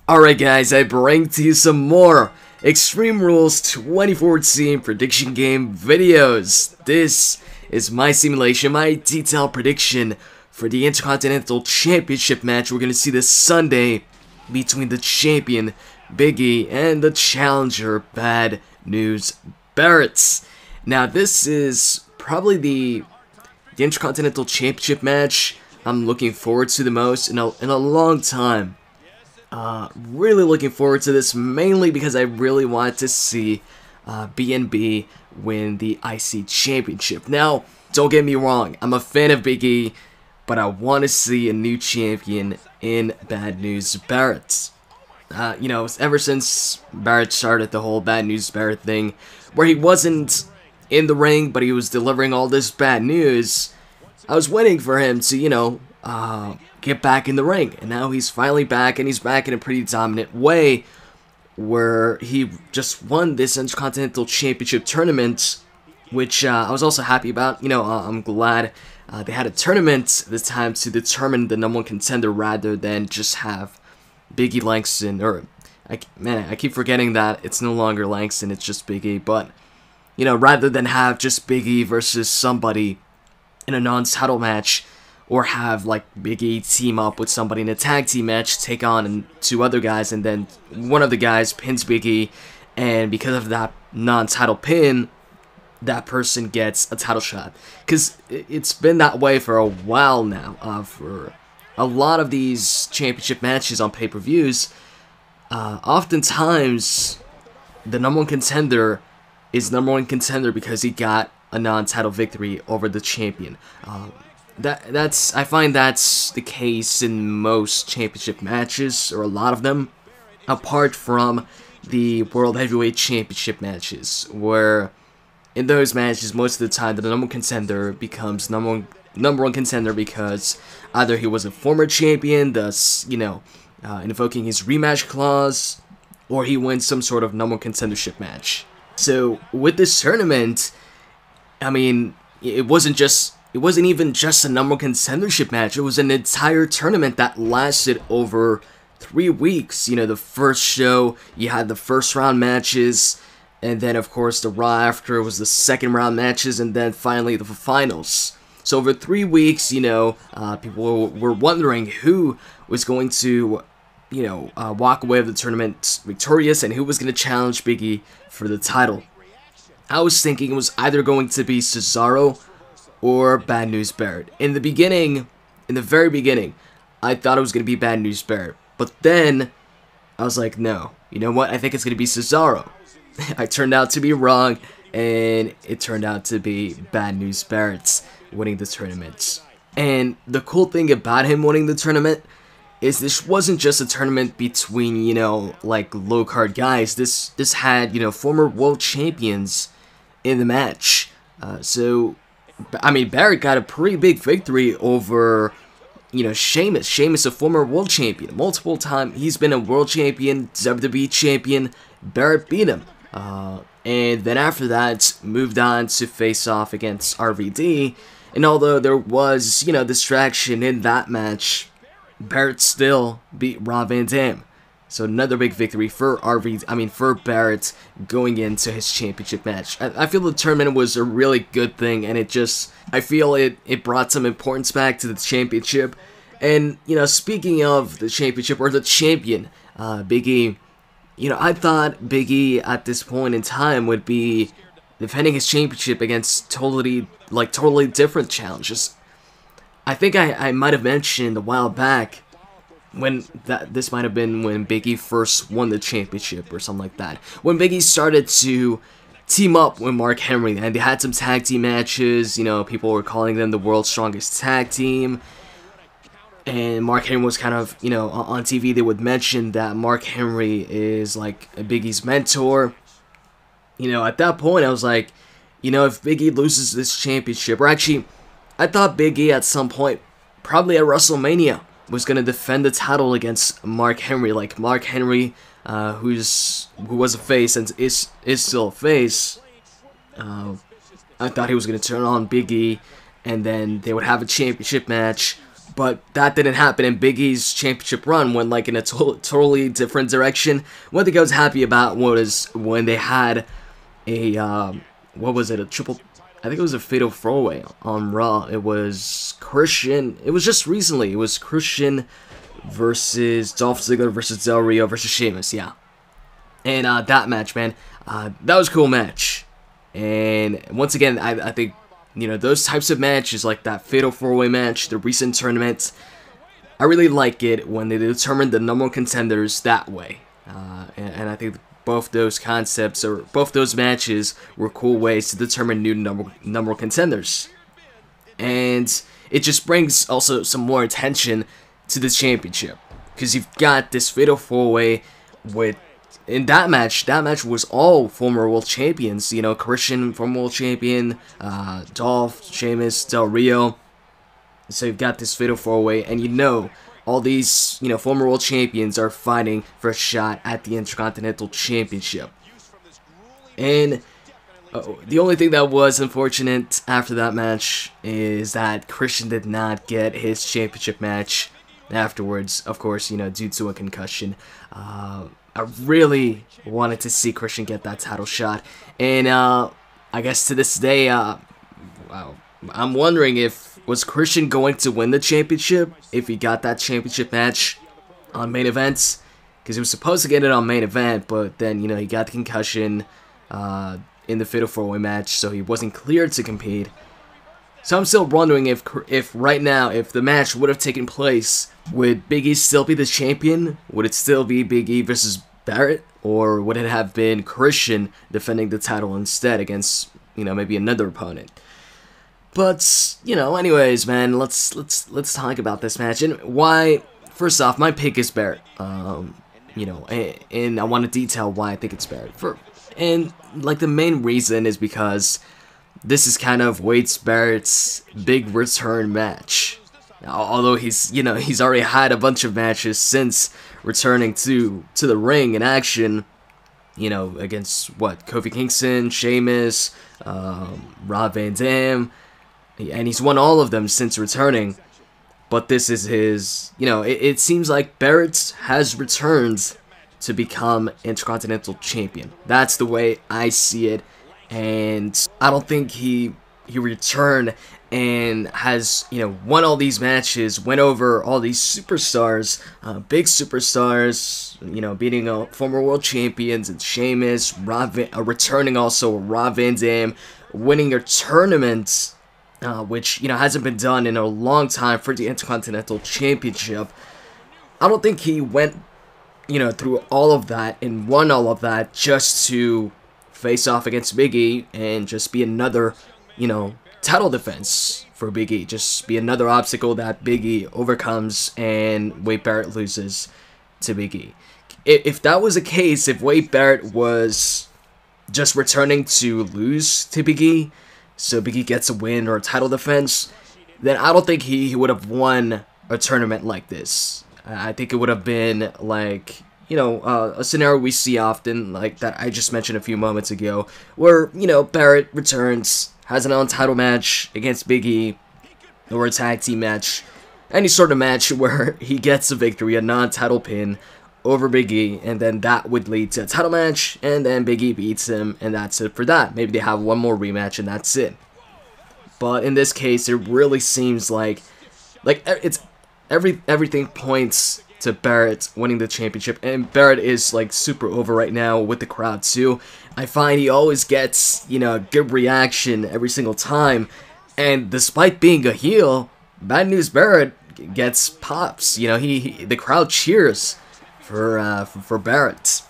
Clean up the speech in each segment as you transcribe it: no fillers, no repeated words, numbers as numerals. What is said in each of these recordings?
Alright guys, I bring to you some more Extreme Rules 2014 prediction game videos. This is my simulation, my detailed prediction for the Intercontinental Championship match we're going to see this Sunday between the champion, Big E, and the challenger, Bad News Barrett. Now this is probably the Intercontinental Championship match I'm looking forward to the most in a long time. Really looking forward to this, mainly because I really want to see B&B win the IC Championship. Now, don't get me wrong, I'm a fan of Big E, but I want to see a new champion in Bad News Barrett. You know, ever since Barrett started the whole Bad News Barrett thing, where he wasn't in the ring, but he was delivering all this bad news, I was waiting for him to, you know, get back in the ring, and now he's finally back, and he's back in a pretty dominant way, where he just won this Intercontinental Championship tournament, which I was also happy about. You know, I'm glad they had a tournament this time to determine the #1 contender rather than just have Big E Langston, or, I keep forgetting that it's no longer Langston, it's just Big E, but, you know, rather than have just Big E versus somebody in a non-title match, or have like Big E team up with somebody in a tag team match, take on two other guys, and then one of the guys pins Big E, and because of that non-title pin, that person gets a title shot. Because it's been that way for a while now, for a lot of these championship matches on pay-per-views. Oftentimes, the #1 contender is #1 contender because he got a non-title victory over the champion. I find that's the case in most championship matches, or a lot of them, apart from the World Heavyweight Championship matches, where in those matches, most of the time, the #1 contender becomes number one contender because either he was a former champion, thus, you know, invoking his rematch clause, or he wins some sort of #1 contendership match. So, with this tournament, I mean, it wasn't even just a #1 contendership match. It was an entire tournament that lasted over 3 weeks. You know, the first show, you had the first round matches, and then of course the Raw after was the second round matches, and then finally the finals. So over 3 weeks, you know, people were wondering who was going to, you know, walk away with the tournament victorious, and who was going to challenge Big E for the title. I was thinking it was either going to be Cesaro or Bad News Barrett. In the very beginning, I thought it was going to be Bad News Barrett. But then, I was like, no. You know what? I think it's going to be Cesaro. I turned out to be wrong, and it turned out to be Bad News Barrett winning the tournament. And the cool thing about him winning the tournament is this wasn't just a tournament between, you know, like low-card guys. This had, you know, former world champions in the match. So, I mean, Barrett got a pretty big victory over, you know, Sheamus. Sheamus, a former world champion. Multiple times, he's been a world champion, WWE champion. Barrett beat him. And then after that, moved on to face off against RVD. And although there was, you know, distraction in that match, Barrett still beat Rob Van Dam. So another big victory for for Barrett going into his championship match. I feel the tournament was a really good thing, and I feel it brought some importance back to the championship. And, you know, speaking of the championship, or the champion, Big E, you know, I thought Big E at this point in time would be defending his championship against totally different challenges. I think I might have mentioned a while back, this might have been when Big E first won the championship or something like that. When Big E started to team up with Mark Henry, and they had some tag team matches. You know, people were calling them the world's strongest tag team. And Mark Henry was kind of, you know, on TV they would mention that Mark Henry is like Big E's mentor. You know, at that point I was like, you know, if Big E loses this championship, or actually, I thought Big E at some point, probably at WrestleMania, was going to defend the title against Mark Henry. Like Mark Henry, who was a face and is still a face. I thought he was going to turn on Big E, and then they would have a championship match But that didn't happen, and Big E's championship run went like in a totally different direction. One thing I was happy about was when they had a, what was it, a triple, I think it was a fatal 4-way on Raw. It was Christian, it was just recently, it was Christian versus Dolph Ziggler versus Del Rio versus Sheamus, yeah. And that match, man, that was a cool match. And once again, I think, you know, those types of matches, like that Fatal 4-Way match, the recent tournament, I really like it when they determine the number one contenders that way. And I think both those concepts, or both those matches, were cool ways to determine new number one contenders. And it just brings also some more attention to the championship. Because you've got this Fatal 4-Way with... In that match was all former world champions. You know, Christian, former world champion, Dolph, Sheamus, Del Rio. So you've got this Fatal 4-Way, and you know, all these, you know, former world champions are fighting for a shot at the Intercontinental Championship. And the only thing that was unfortunate after that match is that Christian did not get his championship match afterwards, of course, you know, due to a concussion. I really wanted to see Christian get that title shot, and I guess to this day, I'm wondering was Christian going to win the championship if he got that championship match on main events, because he was supposed to get it on main event, but then, you know, he got the concussion in the Fatal 4-Way match, so he wasn't cleared to compete. So I'm still wondering if right now, if the match would have taken place, would Big E still be the champion? Would it still be Big E versus Barrett? Or would it have been Christian defending the title instead against, you know, maybe another opponent? But, you know, anyways, man, let's talk about this match. And why, first off, my pick is Barrett. You know, and I want to detail why I think it's Barrett. And, like, the main reason is because this is kind of Barrett's big return match. Although he's already had a bunch of matches since returning to the ring in action, you know, against Kofi Kingston, Sheamus, Rob Van Dam, and he's won all of them since returning. But this is his, you know, it seems like Barrett has returned to become Intercontinental Champion. That's the way I see it. And I don't think he returned and has, you know, won all these matches, went over all these superstars, big superstars, you know, beating former world champions and Sheamus, returning also Rob Van Dam, winning a tournament, which, you know, hasn't been done in a long time for the Intercontinental Championship. I don't think he went, you know, through all of that and won all of that just to face off against Big E and just be another, you know, title defense for Big E. Just be another obstacle that Big E overcomes and Wade Barrett loses to Big E. If that was the case, if Wade Barrett was just returning to lose to Big E, so Big E gets a win or a title defense, then I don't think he would have won a tournament like this. I think it would have been like, you know, a scenario we see often, like that I just mentioned a few moments ago, where, you know, Barrett returns, has an on-title match against Big E, or a tag team match, any sort of match where he gets a victory, a non-title pin over Big E, and then that would lead to a title match, and then Big E beats him, and that's it for that. Maybe they have one more rematch, and that's it. But in this case, it really seems like it's everything points to Barrett winning the championship, and Barrett is like super over right now with the crowd too. I find he always gets, you know, a good reaction every single time, and despite being a heel, Bad News Barrett gets pops. You know, the crowd cheers for Barrett.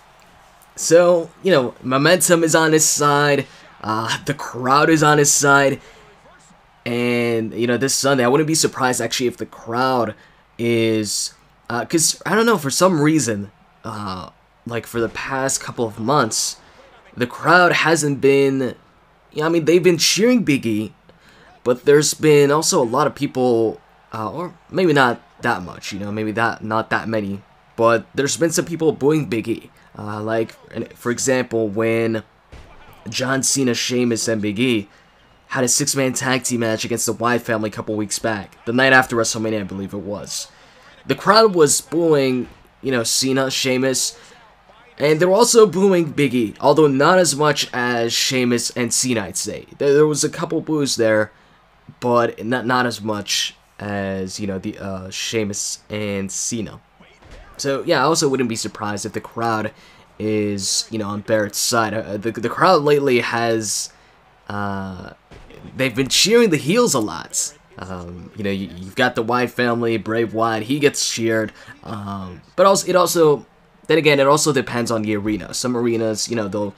So, you know, momentum is on his side, the crowd is on his side, and, you know, this Sunday I wouldn't be surprised actually if the crowd is, because, I don't know, for some reason, like for the past couple of months, the crowd hasn't been, you know, I mean, they've been cheering Big E, but there's been also a lot of people, or maybe not that much, you know, maybe not that many, but there's been some people booing Big E, like, for example, when John Cena, Sheamus, and Big E had a 6-man tag team match against the Wyatt family a couple weeks back. The night after WrestleMania, I believe it was. The crowd was booing, Cena, Sheamus, and they were also booing Big E, although not as much as Sheamus and Cena, I'd say. There was a couple boos there, but not as much as, the Sheamus and Cena. So, yeah, I also wouldn't be surprised if the crowd is, on Barrett's side. The crowd lately has, they've been cheering the heels a lot. You've got the Wyatt family, Brave Wyatt, he gets cheered, but also, then again, it also depends on the arena. Some arenas, they'll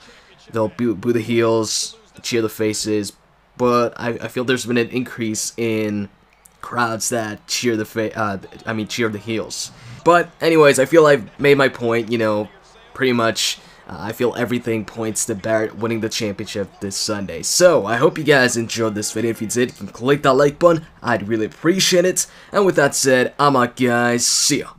boo the heels, cheer the faces, but I feel there's been an increase in crowds that cheer the heels. But anyways, I feel I've made my point, pretty much. I feel everything points to Barrett winning the championship this Sunday. So, I hope you guys enjoyed this video. If you did, you can click that like button. I'd really appreciate it. And with that said, I'm out, guys. See ya.